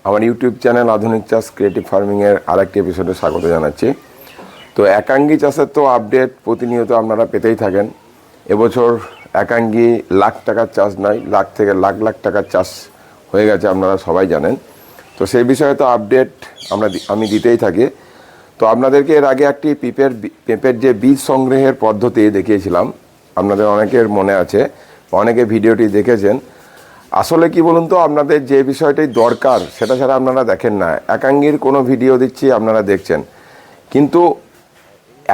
আমার YouTube channel আধুনিক চাষ ক্রিয়েটিভ ফার্মিংয়ের আরেকটি এপিসোডে স্বাগত জানাচ্ছি। তো একাঙ্গি চাষের তো আপডেট প্রতিনিয়ত আপনারা পেতেই থাকেন। এবছর একাঙ্গি লাখ টাকার চাষ নয়, লাখ থেকে লাখ লাখ টাকার চাষ হয়ে গেছে, আপনারা সবাই জানেন। তো সেই বিষয়ে তো আপডেট আমি দিতেই থাকি। তো আপনাদেরকে এর আগে একটি পেঁপের যে বীজ সংগ্রহের পদ্ধতি দেখিয়েছিলাম, আপনাদের অনেকের মনে আছে, অনেকে ভিডিওটি দেখেছেন। আসলে কি বলুন তো, আপনাদের যে বিষয়টাই দরকার সেটা ছাড়া আপনারা দেখেন না। একাঙ্গির কোনো ভিডিও দিচ্ছি, আপনারা দেখছেন, কিন্তু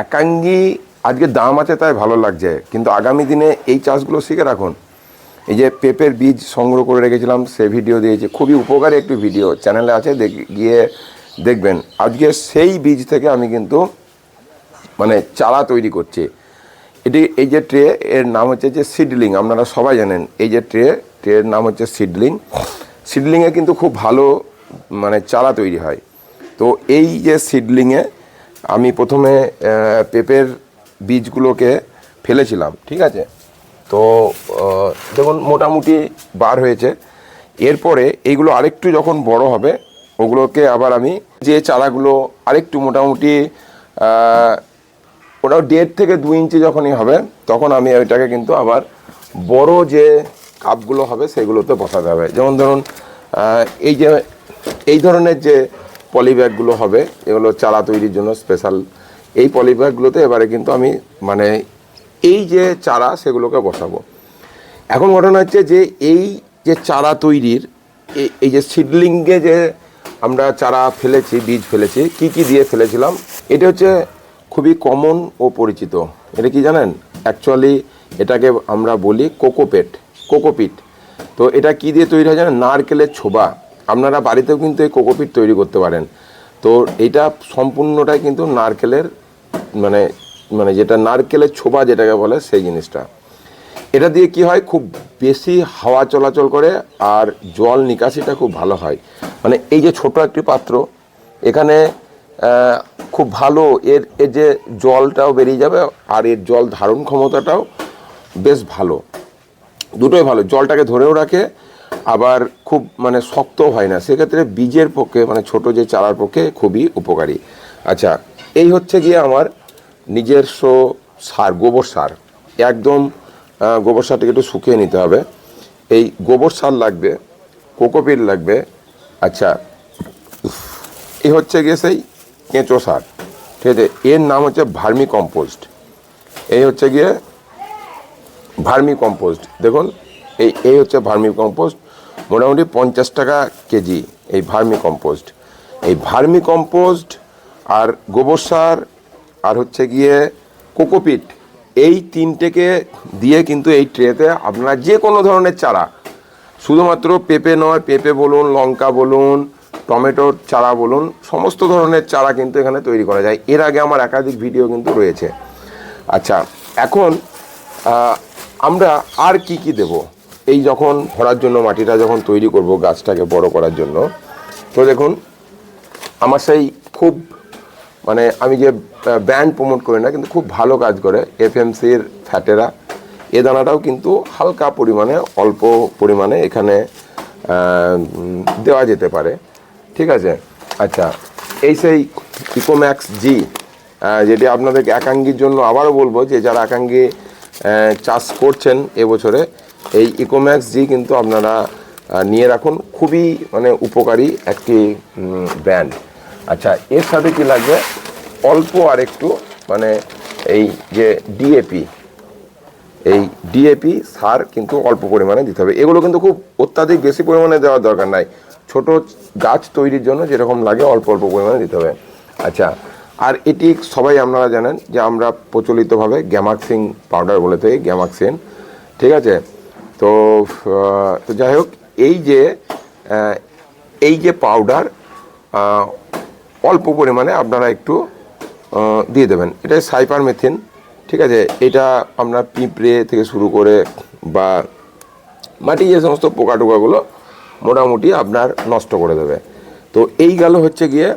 একাঙ্গি আজকে দাম আছে তাই ভালো লাগছে, কিন্তু আগামী দিনে এই চাষগুলো শিখে রাখুন। এই যে পেঁপের বীজ সংগ্রহ করে রেখেছিলাম, সে ভিডিও দিয়েছি, খুবই উপকারী একটি ভিডিও চ্যানেলে আছে, গিয়ে দেখবেন। আজকে সেই বীজ থেকে আমি কিন্তু চারা তৈরি করছি। এই যে ট্রে, এর নাম হচ্ছে যে সিডলিং, আপনারা সবাই জানেন। এই যে ট্রের নাম হচ্ছে সিডলিং। সিডলিংয়ে কিন্তু খুব ভালো চারা তৈরি হয়। তো এই যে সিডলিংয়ে আমি প্রথমে পেঁপের বীজগুলোকে ফেলেছিলাম, ঠিক আছে। তো দেখুন মোটামুটি বার হয়েছে। এরপরে এইগুলো আরেকটু যখন বড় হবে, ওগুলোকে আবার আমি যে চারাগুলো আরেকটু মোটামুটি ওটাও 1.5 থেকে 2 ইঞ্চি যখনই হবে, তখন আমি ওইটাকে কিন্তু আবার বড় যে কাপগুলো হবে সেগুলোতে বসাতে হবে। যেমন ধরুন এই ধরনের যে পলিব্যাগগুলো হবে, এগুলো চারা তৈরির জন্য স্পেশাল। এই পলিব্যাগগুলোতে এবারে কিন্তু আমি এই যে চারা সেগুলোকে বসাবো। এখন ঘটনা হচ্ছে যে এই যে চারা তৈরির এই যে সিডলিংয়ে যে আমরা চারা ফেলেছি, বীজ ফেলেছি, কি দিয়ে ফেলেছিলাম, এটা হচ্ছে খুবই কমন ও পরিচিত। এটা কি জানেন? অ্যাকচুয়ালি এটাকে আমরা বলি কোকোপিট। তো এটা কি দিয়ে তৈরি হয় জানেন? নারকেলের ছোবা। আপনারা বাড়িতেও কিন্তু এই কোকোপিট তৈরি করতে পারেন। তো এটা সম্পূর্ণটাই কিন্তু নারকেলের যেটা নারকেলের ছোবা যেটাকে বলে, সেই জিনিসটা। এটা দিয়ে কি হয়, খুব বেশি হাওয়া চলাচল করে আর জল নিকাশিটা খুব ভালো হয়। এই যে ছোট একটি পাত্র, এখানে খুব ভালো এর যে জলটাও বেরিয়ে যাবে আর এর জল ধারণ ক্ষমতাটাও বেশ ভালো, দুটোই ভালো। জলটাকে ধরেও রাখে, আবার খুব শক্তও হয় না। সেক্ষেত্রে বীজের পক্ষে ছোট যে চারার পক্ষে খুবই উপকারী। আচ্ছা, এই হচ্ছে গিয়ে আমার নিজস্ব সার, গোবর সার। একদম গোবর সারটাকে একটু শুকিয়ে নিতে হবে। এই গোবর সার লাগবে, কোকোপিট লাগবে। আচ্ছা, এই হচ্ছে গিয়ে সেই কেঁচো সার, ঠিক আছে। এর নাম হচ্ছে ভার্মি কম্পোস্ট। এই হচ্ছে গিয়ে ভার্মি কম্পোস্ট। দেখুন এই হচ্ছে ভার্মি কম্পোস্ট, মোটামুটি 50 টাকা কেজি এই ভার্মি কম্পোস্ট। এই ভার্মি কম্পোস্ট আর গোবর সার আর হচ্ছে গিয়ে কোকোপিট, এই তিনটেকে দিয়ে কিন্তু এই ট্রেতে আপনারা যে কোনো ধরনের চারা, শুধুমাত্র পেঁপে নয়, পেঁপে বলুন, লঙ্কা বলুন, টমেটোর চারা বলুন, সমস্ত ধরনের চারা কিন্তু এখানে তৈরি করা যায়। এর আগে আমার একাধিক ভিডিও কিন্তু রয়েছে। আচ্ছা, এখন আমরা আর কি দেব এই যখন ভরার জন্য, মাটিটা যখন তৈরি করব গাছটাকে বড় করার জন্য। তো দেখুন, আমার সেই খুব আমি যে ব্র্যান্ড প্রমোট করি না, কিন্তু খুব ভালো কাজ করে FMCর ফ্যাটেরা। এ দানাটাও কিন্তু হালকা পরিমাণে, অল্প পরিমাণে এখানে দেওয়া যেতে পারে, ঠিক আছে। আচ্ছা, এই সেই ইকোম্যাক্স জি, যেটি আপনাদেরকে একাঙ্গির জন্য আবারও বলবো, যে যারা একাঙ্গি চাষ করছেন এবছরে, এই ইকোম্যাক্স জি কিন্তু আপনারা নিয়ে রাখুন। খুবই উপকারী একটি ব্র্যান্ড। আচ্ছা, এর সাথে কি লাগবে, অল্প আর একটু এই যে ডিএপি সার কিন্তু অল্প পরিমাণে দিতে হবে। এগুলো কিন্তু খুব অত্যাধিক বেশি পরিমাণে দেওয়ার দরকার নাই, ছোট গাছ তৈরির জন্য যেরকম লাগে অল্প পরিমাণে দিতে হবে। আচ্ছা, আর এটি সবাই আপনারা জানেন যে আমরা প্রচলিতভাবে গ্যামাক্সিন পাউডার বলে থাকি, গ্যামাক্সিন, ঠিক আছে। তো যাই হোক, এই যে পাউডার অল্প পরিমাণে আপনারা একটু দিয়ে দেবেন। এটা সাইপারমেথিন, ঠিক আছে। এটা আপনার পিঁপড়ে থেকে শুরু করে বা মাটি যে সমস্ত পোকা টোকাগুলো মোটামুটি আপনার নষ্ট করে দেবে। তো এই গেল হচ্ছে গিয়ে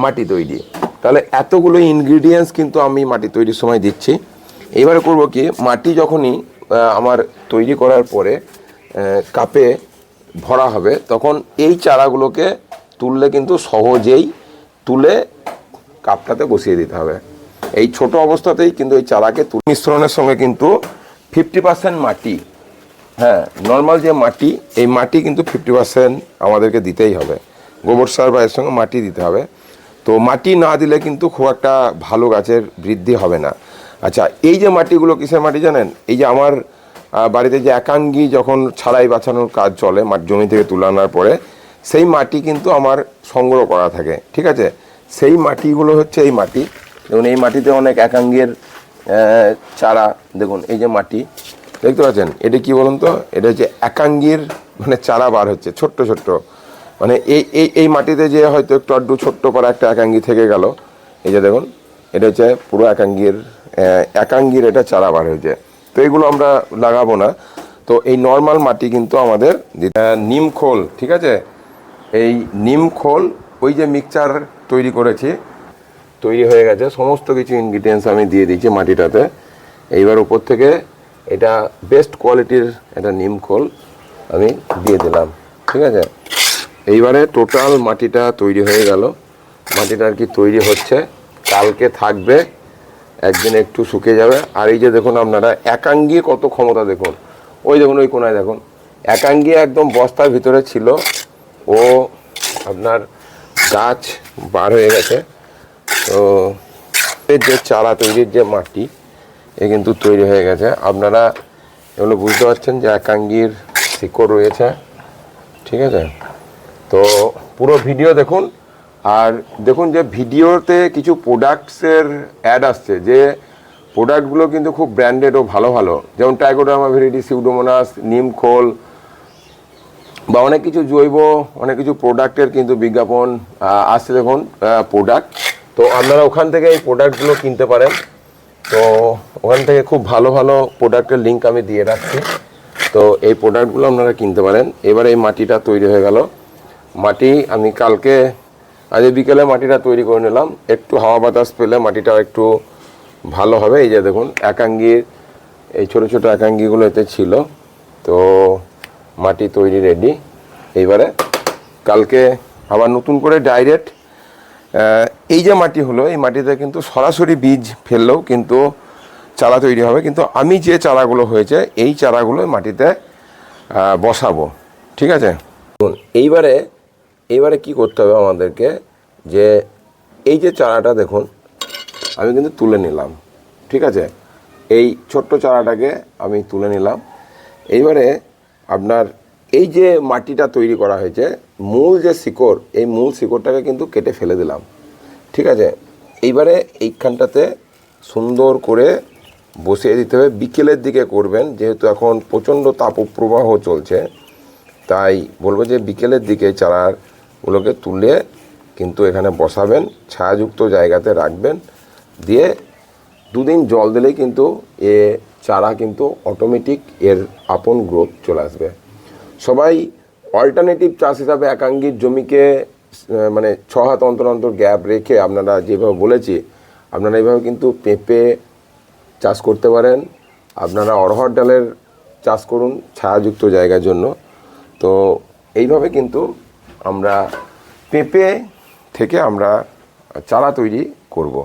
মাটি তৈরি। তাহলে এতগুলো ইনগ্রিডিয়েন্টস কিন্তু আমি মাটি তৈরির সময় দিচ্ছি। এবারে করব কি, মাটি যখনই আমার তৈরি করার পরে কাপে ভরা হবে, তখন এই চারাগুলোকে তুললে কিন্তু সহজেই তুলে কাপটাতে বসিয়ে দিতে হবে। এই ছোট অবস্থাতেই কিন্তু এই চারাকে মিশ্রণের সঙ্গে কিন্তু 50% মাটি, হ্যাঁ নর্মাল যে মাটি, এই মাটি কিন্তু 50% আমাদেরকে দিতেই হবে। গোবর সার বা এর সঙ্গে মাটি দিতে হবে। তো মাটি না দিলে কিন্তু খুব একটা ভালো গাছের বৃদ্ধি হবে না। আচ্ছা, এই যে মাটিগুলো কিসের মাটি জানেন? এই যে আমার বাড়িতে যে একাঙ্গি যখন ছাড়াই বাছানোর কাজ চলে জমি থেকে তুলে আনার পরে, সেই মাটি কিন্তু আমার সংগ্রহ করা থাকে, ঠিক আছে? সেই মাটিগুলো হচ্ছে এই মাটি। দেখুন এই মাটিতে অনেক একাঙ্গের চারা, দেখুন এই যে মাটি দেখতে পাচ্ছেন, এটা কি বলুন তো, এটা হচ্ছে একাঙ্গির মানে চারা বার হচ্ছে ছোট্ট ছোট্ট, মানে এই মাটিতে যে হয়তো একটু আড্ডু ছোট্ট পারা একটা একাঙ্গি থেকে গেল, এই যে দেখুন এটা হচ্ছে পুরো একাঙ্গির এটা চারা বার হয়েছে। তো এগুলো আমরা লাগাবো না। তো এই নর্মাল মাটি কিন্তু আমাদের নিম খোল, ঠিক আছে? এই নিম খোল ওই যে মিক্সচার তৈরি করেছি, তৈরি হয়ে গেছে, সমস্ত কিছু ইনগ্রিডিয়েন্টস আমি দিয়ে দিয়েছি মাটিটাতে। এইবার উপর থেকে এটা বেস্ট কোয়ালিটির একটা নিম খোল আমি দিয়ে দিলাম, ঠিক আছে? এইবারে টোটাল মাটিটা তৈরি হয়ে গেল। মাটিটা আর কি তৈরি হচ্ছে, কালকে থাকবে, একদিন একটু শুকিয়ে যাবে। আর এই যে দেখুন আপনারা একাঙ্গি কত ক্ষমতা দেখুন, ওই দেখুন ওই কোনায় দেখুন একাঙ্গি একদম বস্তার ভিতরে ছিল, ও আপনার গাছ বার হয়ে গেছে। তো এর যে চারা তৈরির যে মাটি, এ কিন্তু তৈরি হয়ে গেছে। আপনারা এগুলো বুঝতে পারছেন যে একাঙ্গির শিকড় রয়েছে, ঠিক আছে? তো পুরো ভিডিও দেখুন। আর দেখুন যে ভিডিওতে কিছু প্রোডাক্টসের অ্যাড আসছে, যে প্রোডাক্টগুলো কিন্তু খুব ব্র্যান্ডেড ও ভালো ভালো, যেমন ট্রাইকোডার্মা ভিরিডি, সিউডোমোনাস, নিম খোল বা অনেক কিছু জৈব অনেক কিছু প্রোডাক্টের কিন্তু বিজ্ঞাপন আসছে। দেখুন প্রোডাক্ট, তো আপনারা ওখান থেকে এই প্রোডাক্টগুলো কিনতে পারেন। তো ওখান থেকে খুব ভালো ভালো প্রোডাক্টের লিঙ্ক আমি দিয়ে রাখছি, তো এই প্রোডাক্টগুলো আপনারা কিনতে পারেন। এবারে এই মাটিটা তৈরি হয়ে গেল। মাটি আমি কালকে আজ বিকেলে মাটিটা তৈরি করে নিলাম, একটু হাওয়া বাতাস পেলে মাটিটাও একটু ভালো হবে। এই যে দেখুন একাঙ্গির এই ছোটো ছোটো একাঙ্গিগুলো এতে ছিল, তো মাটি তৈরি রেডি। এইবারে কালকে আবার নতুন করে ডাইরেক্ট এই যে মাটি হলো, এই মাটিতে কিন্তু সরাসরি বীজ ফেললেও কিন্তু চারা তৈরি হবে, কিন্তু আমি যে চারাগুলো হয়েছে এই চারাগুলো মাটিতে বসাবো, ঠিক আছে? এইবারে কি করতে হবে আমাদেরকে, যে এই যে চারাটা দেখুন আমি কিন্তু তুলে নিলাম, ঠিক আছে? এই ছোট্ট চারাটাকে আমি তুলে নিলাম। এইবারে আপনার এই যে মাটিটা তৈরি করা হয়েছে, মূল যে শিকড়, এই মূল শিকড়টাকে কিন্তু কেটে ফেলে দিলাম, ঠিক আছে? এইবারে এইখানটাতে সুন্দর করে বসিয়ে দিতে হবে। বিকেলের দিকে করবেন, যেহেতু এখন প্রচণ্ড তাপপ্রবাহ চলছে, তাই বলবো যে বিকেলের দিকে চারাগুলোকে তুলে কিন্তু এখানে বসাবেন, ছায়াযুক্ত জায়গাতে রাখবেন, দিয়ে দুদিন জল দিলেই কিন্তু এ চারা কিন্তু অটোমেটিক এর আপন গ্রোথ চলে আসবে। সবাই অল্টারনেটিভ চাষ হিসাবে একাঙ্গির জমিকে মানে 6 হাত অন্তর অন্তর গ্যাপ রেখে আপনারা যেভাবে বলেছি, আপনারা এইভাবে কিন্তু পেঁপে চাষ করতে পারেন। আপনারা অড়হর ডালের চাষ করুন ছায়াযুক্ত জায়গার জন্য। তো এইভাবে কিন্তু আমরা পেঁপে থেকে আমরা চারা তৈরি করব।